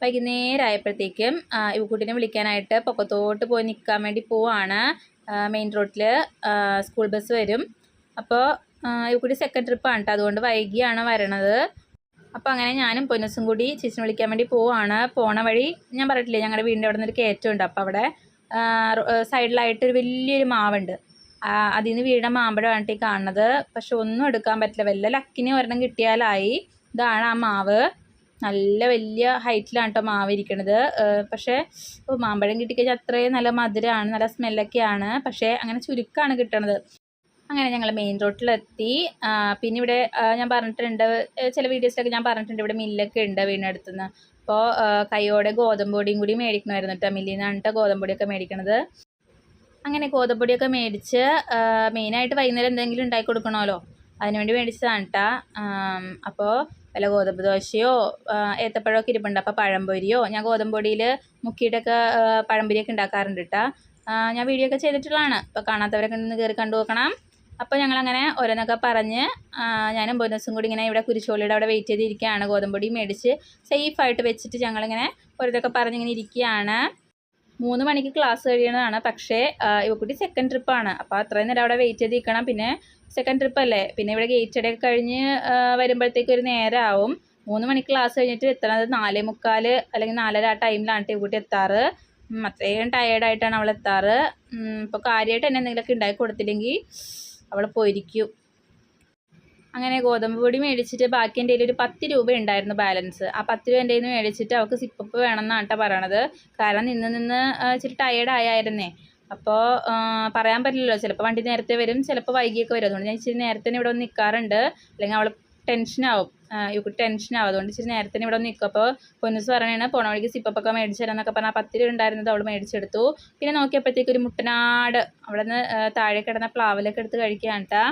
വൈകുന്നേരമായപ്പോഴത്തേക്കും ഇവക്കുട്ടീനെ വിളിക്കാനായിട്ട് പൊക്കത്തോട്ട് പോയി നിൽക്കാൻ വേണ്ടി പോവാണ്. മെയിൻ റോഡിൽ സ്കൂൾ ബസ് വരും. അപ്പോൾ ഇവക്കുട്ടി സെക്കൻഡ് ട്രിപ്പാണ് കേട്ടോ, അതുകൊണ്ട് വൈകിയാണ് വരണത്. അപ്പോൾ അങ്ങനെ ഞാനും പൊന്നസും കൂടി ചേച്ചിനെ വിളിക്കാൻ വേണ്ടി പോവാണ്. പോണ വഴി ഞാൻ പറഞ്ഞിട്ടില്ലേ, ഞങ്ങളുടെ വീടിൻ്റെ അവിടെ നിന്നൊരു കയറ്റമുണ്ട്. അപ്പോൾ അവിടെ സൈഡിലായിട്ടൊരു വലിയൊരു മാവുണ്ട്. അതിൽ നിന്ന് വീണ മാമ്പഴമാണ് ഈ കാണുന്നത്. പക്ഷെ ഒന്നും എടുക്കാൻ പറ്റില്ല, വല്ല ലക്കിന് ഒരെണ്ണം കിട്ടിയാലായി. ഇതാണ് ആ മാവ്. നല്ല വലിയ ഹൈറ്റിലാണ് കേട്ടോ മാവ് ഇരിക്കണത്. പക്ഷേ മാമ്പഴം കിട്ടിക്കഴിഞ്ഞാൽ അത്രയും നല്ല മധുരമാണ്, നല്ല സ്മെല്ലൊക്കെയാണ്. പക്ഷേ അങ്ങനെ ചുരുക്കമാണ് കിട്ടണത്. അങ്ങനെ ഞങ്ങൾ മെയിൻ റോഡിലെത്തി. പിന്നെ ഇവിടെ ഞാൻ പറഞ്ഞിട്ടുണ്ട്, ചില വീഡിയോസിലൊക്കെ ഞാൻ പറഞ്ഞിട്ടുണ്ട്, ഇവിടെ മില്ലൊക്കെ ഉണ്ട് വീടിനടുത്തുനിന്ന്. അപ്പോൾ കൈയോടെ ഗോതമ്പ് പൊടിയും കൂടി മേടിക്കണമായിരുന്നു കേട്ടോ. മില്ലിൽ നിന്നാണ് കേട്ടോ ഗോതമ്പ് പൊടിയൊക്കെ മേടിക്കണത്. അങ്ങനെ ഗോതമ്പ് പൊടിയൊക്കെ മേടിച്ച് മെയിനായിട്ട് വൈകുന്നേരം എന്തെങ്കിലും ഉണ്ടാക്കി കൊടുക്കണമല്ലോ, അതിനുവേണ്ടി മേടിച്ചതാണ് കേട്ടോ. അപ്പോൾ വല്ല ഗോതമ്പ് ദോശയോ ഏത്തപ്പഴമൊക്കെ ഇരിപ്പുണ്ട്. അപ്പോൾ പഴംപൊരിയോ, ഞാൻ ഗോതമ്പ് പൊടിയിൽ മുക്കിയിട്ടൊക്കെ പഴംപൊരിയൊക്കെ ഉണ്ടാക്കാറുണ്ട് കേട്ടോ. ഞാൻ വീഡിയോ ഒക്കെ ചെയ്തിട്ടുള്ളതാണ്. അപ്പോൾ കാണാത്തവരൊക്കെ ഒന്ന് കയറി കണ്ടു നോക്കണം. അപ്പോൾ ഞങ്ങളങ്ങനെ ഓരോന്നൊക്കെ പറഞ്ഞ് ഞാനും ബോനസും കൂടി ഇങ്ങനെ ഇവിടെ കുരിശോളിയുടെ അവിടെ വെയിറ്റ് ചെയ്തിരിക്കുകയാണ്. ഗോതമ്പ് പൊടി മേടിച്ച് സേഫായിട്ട് വെച്ചിട്ട് ഞങ്ങളിങ്ങനെ ഓരോന്നൊക്കെ പറഞ്ഞിങ്ങനെ ഇരിക്കുകയാണ്. 3 മണിക്ക് ക്ലാസ് കഴിയണതാണ്. പക്ഷേ ഇവക്കുട്ടി സെക്കൻഡ് ട്രിപ്പാണ്. അപ്പോൾ അത്രയും നേരം അവിടെ വെയിറ്റ് ചെയ്ത് നിൽക്കണം. പിന്നെ സെക്കൻഡ് ട്രിപ്പല്ലേ, പിന്നെ ഇവിടെ ഗേറ്റ് ഇടയൊക്കെ കഴിഞ്ഞ് വരുമ്പോഴത്തേക്ക് ഒരു നേരമാവും. 3 മണിക്ക് ക്ലാസ് കഴിഞ്ഞിട്ട് എത്തണത് 4:45 അല്ലെങ്കിൽ 4:30 ആ ടൈമിലാണ് ഇവക്കുട്ടി എത്താറ്. അത്രയും ടയേർഡായിട്ടാണ് അവൾ എത്താറ്. ഇപ്പോൾ കാര്യമായിട്ട് തന്നെ എന്തെങ്കിലുമൊക്കെ ഉണ്ടാക്കി കൊടുത്തില്ലെങ്കിൽ അവൾ പോയിരിക്കും. അങ്ങനെ ഗോതമ്പ് പൊടി മേടിച്ചിട്ട് ബാക്കി എൻ്റെ കയ്യിൽ ഒരു 10 രൂപ ഉണ്ടായിരുന്നു ബാലൻസ്. ആ 10 രൂപ എൻ്റെ കയ്യിൽ നിന്ന് മേടിച്ചിട്ട് അവൾക്ക് സിപ്പപ്പ് വേണമെന്നാണ് കേട്ടോ പറയണത്. കാരണം നിന്ന് ഇച്ചിരി ടയേർഡായിരുന്നേ. അപ്പോൾ പറയാൻ പറ്റില്ലല്ലോ, ചിലപ്പോൾ വണ്ടി നേരത്തെ വരും, ചിലപ്പോൾ വൈകിയൊക്കെ വരും. അതുകൊണ്ട് ഞാൻ ഇച്ചിരി നേരത്തെ തന്നെ ഇവിടെ വന്ന് നിൽക്കാറുണ്ട്. അല്ലെങ്കിൽ അവൾ ടെൻഷനാവും, ഇവർക്ക് ടെൻഷനാവും. അതുകൊണ്ട് ഇച്ചിരി നേരത്തെ തന്നെ ഇവിടെ വന്ന് നിൽക്കും. അപ്പോൾ പൊന്നൂസ് പറയണേ പോണ വഴിക്ക് സിപ്പപ്പൊക്കെ മേടിച്ചു തരാമെന്നൊക്കെ പറഞ്ഞാൽ 10 രൂപ ഉണ്ടായിരുന്നത് അവൾ മേടിച്ചെടുത്തു. പിന്നെ നോക്കിയപ്പോഴത്തേക്ക് ഒരു മുട്ടനാട് അവിടെ നിന്ന് താഴെ കിടന്ന പ്ലാവിലൊക്കെ എടുത്ത് കഴിക്കുകയാണ് കേട്ടോ.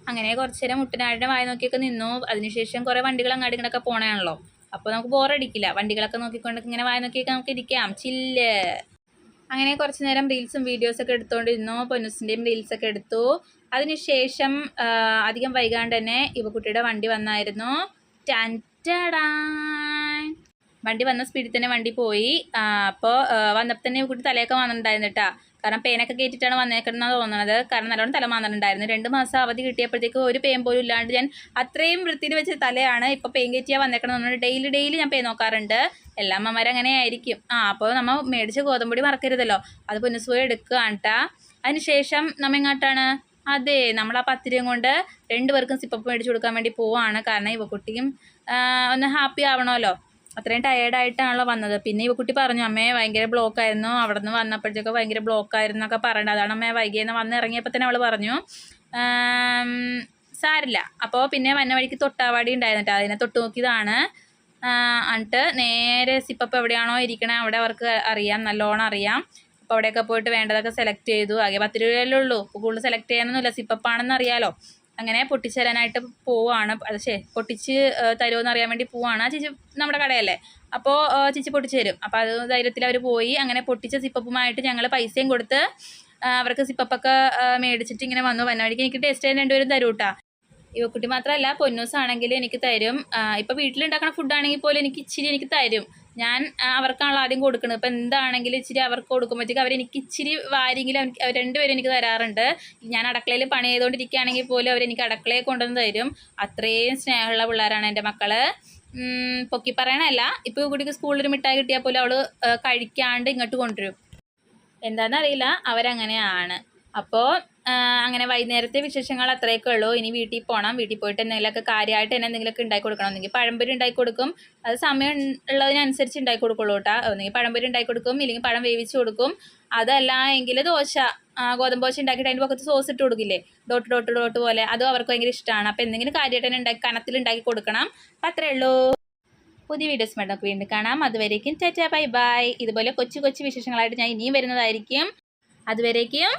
അങ്ങനെ കുറച്ച് നേരം മുട്ടനാടിൻ്റെ വായ നോക്കിയൊക്കെ നിന്നു. അതിനുശേഷം കുറേ വണ്ടികൾ അങ്ങാടി ഇങ്ങോട്ടൊക്കെ പോകണതാണല്ലോ, അപ്പോൾ നമുക്ക് ബോറടിക്കില്ല. വണ്ടികളൊക്കെ നോക്കിക്കൊണ്ട് ഇങ്ങനെ വായ നോക്കിയൊക്കെ നമുക്ക് ഇരിക്കാം, ചില്ല്. അങ്ങനെ കുറച്ച് നേരം റീൽസും വീഡിയോസൊക്കെ എടുത്തുകൊണ്ടിരുന്നു. പൊന്നൂസിൻ്റെയും റീൽസൊക്കെ എടുത്തു. അതിനുശേഷം അധികം വൈകാണ്ട് തന്നെ ഇവക്കുട്ടിയുടെ വണ്ടി വന്നായിരുന്നു. വണ്ടി വന്ന സ്പീഡിൽ തന്നെ വണ്ടി പോയി. അപ്പോൾ വന്നപ്പോൾ തന്നെ ഇവക്കുട്ടി തലയൊക്കെ വന്നിട്ടുണ്ടായിരുന്നു കേട്ടോ. കാരണം പേനൊക്കെ കയറ്റിയിട്ടാണ് വന്നേക്കണമെന്നാണ് തോന്നുന്നത്. കാരണം നല്ലോണം തല വന്നിട്ടുണ്ടായിരുന്നു. 2 മാസം അവധി കിട്ടിയപ്പോഴത്തേക്ക് ഒരു പേൻ പോലും ഇല്ലാണ്ട് ഞാൻ അത്രയും വൃത്തിയിൽ വെച്ച തലയാണ് ഇപ്പോൾ പേൻ കയറ്റിയാൽ വന്നേക്കണമെന്ന്. ഡെയിലി ഞാൻ പേൻ നോക്കാറുണ്ട്. എല്ലാ അമ്മമാരും അങ്ങനെ ആയിരിക്കും. അപ്പോൾ നമ്മൾ മേടിച്ച ഗോതമ്പൊടി മറക്കരുതല്ലോ, അത് പൊന്നൂസ് പോയി എടുക്കുകയാണ് കേട്ടോ. അതിനുശേഷം നമ്മൾ എങ്ങോട്ടാണ്? അതെ, നമ്മൾ ആ 10 രൂപ കൊണ്ട് 2 പേർക്കും സിപ്പപ്പ് മേടിച്ച് കൊടുക്കാൻ വേണ്ടി പോവാണ്. കാരണം ഇവക്കുട്ടിയും ഒന്ന് ഹാപ്പി ആവണമല്ലോ, അത്രയും ടയേർഡായിട്ടാണല്ലോ വന്നത്. പിന്നെ ഇവക്കുട്ടി പറഞ്ഞു, അമ്മേ ഭയങ്കര ബ്ലോക്കായിരുന്നു, അവിടെ നിന്ന് വന്നപ്പോഴത്തേക്ക് ഭയങ്കര ബ്ലോക്കായിരുന്നു എന്നൊക്കെ പറയണ്ട. അതാണ് അമ്മേ വൈകിയെന്ന് വന്നിറങ്ങിയപ്പോൾ തന്നെ അവൾ പറഞ്ഞു. സാരില്ല. അപ്പോൾ പിന്നെ വന്ന വഴിക്ക് തൊട്ടാവാടി ഉണ്ടായിരുന്നിട്ട് അതിനെ തൊട്ട് നോക്കിയതാണ്. എന്നിട്ട് നേരെ സിപ്പപ്പ് എവിടെയാണോ ഇരിക്കണേ അവിടെ അവർക്ക് അറിയാം, നല്ലോണം അറിയാം. അപ്പോൾ അവിടെയൊക്കെ പോയിട്ട് വേണ്ടതൊക്കെ സെലക്ട് ചെയ്തു. ആകെ 10 രൂപയല്ലേ ഉള്ളൂ, കൂടുതൽ സെലക്ട് ചെയ്യാനൊന്നുമില്ല, സിപ്പപ്പാണെന്ന് അറിയാലോ. അങ്ങനെ പൊട്ടിച്ച് തരാനായിട്ട് പോവാണ്. പൊട്ടിച്ച് തരുമോയെന്ന് അറിയാൻ വേണ്ടി പോവാണ്. ആ ചേച്ചി നമ്മുടെ കടയല്ലേ, അപ്പോൾ ചേച്ചി പൊട്ടിച്ച് തരും. അപ്പോൾ അത് ധൈര്യത്തിൽ അവർ പോയി. അങ്ങനെ പൊട്ടിച്ച സിപ്പപ്പുമായിട്ട് ഞങ്ങൾ പൈസയും കൊടുത്ത് അവർക്ക് സിപ്പപ്പൊക്കെ മേടിച്ചിട്ട് ഇങ്ങനെ വന്നു. വന്ന വഴിക്ക് എനിക്ക് ടേസ്റ്റ് ചെയ്യാൻ 2 പേരും തരും കേട്ടോ. ഇവക്കുട്ടി മാത്രമല്ല, പൊന്നൂസാണെങ്കിൽ എനിക്ക് തരും. ഇപ്പോൾ വീട്ടിലുണ്ടാക്കുന്ന ഫുഡാണെങ്കിൽ പോലും എനിക്ക് തരും. ഞാൻ അവർക്കാണല്ലോ ആദ്യം കൊടുക്കുന്നത്. ഇപ്പോൾ എന്താണെങ്കിലും ഇച്ചിരി അവർക്ക് കൊടുക്കുമ്പോഴത്തേക്ക് അവരെനിക്ക് ഇച്ചിരി വാരിയെങ്കിലും അവർ 2 പേരും എനിക്ക് തരാറുണ്ട്. ഞാൻ അടുക്കളയിൽ പണി ചെയ്തുകൊണ്ടിരിക്കുകയാണെങ്കിൽ പോലും അവരെനിക്ക് അടുക്കളയിൽ കൊണ്ടുവന്ന് തരും. അത്രയും സ്നേഹമുള്ള പിള്ളേരാണ് എൻ്റെ മക്കൾ. പൊക്കി പറയണല്ല, ഇപ്പോൾ കുട്ടിക്ക് സ്കൂളിലൊരു മിഠായി കിട്ടിയാൽ പോലും അവൾ കഴിക്കാണ്ട് ഇങ്ങോട്ട് കൊണ്ടുവരും. എന്താണെന്നറിയില്ല, അവരങ്ങനെയാണ്. അപ്പോൾ അങ്ങനെ വൈകുന്നേരത്തെ വിശേഷങ്ങൾ അത്രയൊക്കെ ഉള്ളൂ. ഇനി വീട്ടിൽ പോകണം. വീട്ടിൽ പോയിട്ട് എന്തെങ്കിലുമൊക്കെ കാര്യമായിട്ട് തന്നെ എന്തെങ്കിലുമൊക്കെ ഉണ്ടാക്കി കൊടുക്കണം. ഒന്നെങ്കിൽ പഴംപൊരി ഉണ്ടാക്കി കൊടുക്കും, അത് സമയം ഉള്ളതിനനുസരിച്ച് ഉണ്ടാക്കി കൊടുക്കുള്ളൂ കേട്ടോ. ഒന്നെങ്കിൽ പഴംപൊരി ഉണ്ടാക്കി കൊടുക്കും, ഇല്ലെങ്കിൽ പഴം വേവിച്ച് കൊടുക്കും. അതല്ല എങ്കിൽ ദോശ, ഗോതമ്പ് ദോശ ഉണ്ടാക്കിയിട്ട് അതിൻ്റെ പക്കത്ത് സോസ് ഇട്ട് കൊടുക്കില്ലേ, ഡോട്ട് പോലെ, അതും അവർക്ക് ഭയങ്കര ഇഷ്ടമാണ്. അപ്പോൾ എന്തെങ്കിലും കാര്യമായിട്ട് തന്നെ കനത്തിലുണ്ടാക്കി കൊടുക്കണം. അപ്പോൾ അത്രയേ ഉള്ളൂ. പുതിയ വീഡിയോസ് നമുക്ക് വീണ്ടും കാണാം. അതുവരേക്കും ടാറ്റാ ബൈ ബൈ. ഇതുപോലെ കൊച്ചു വിശേഷങ്ങളായിട്ട് ഞാൻ ഇനിയും വരുന്നതായിരിക്കും. അതുവരേക്കും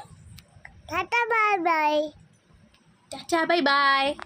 ടാറ്റാ ബൈ ബൈ.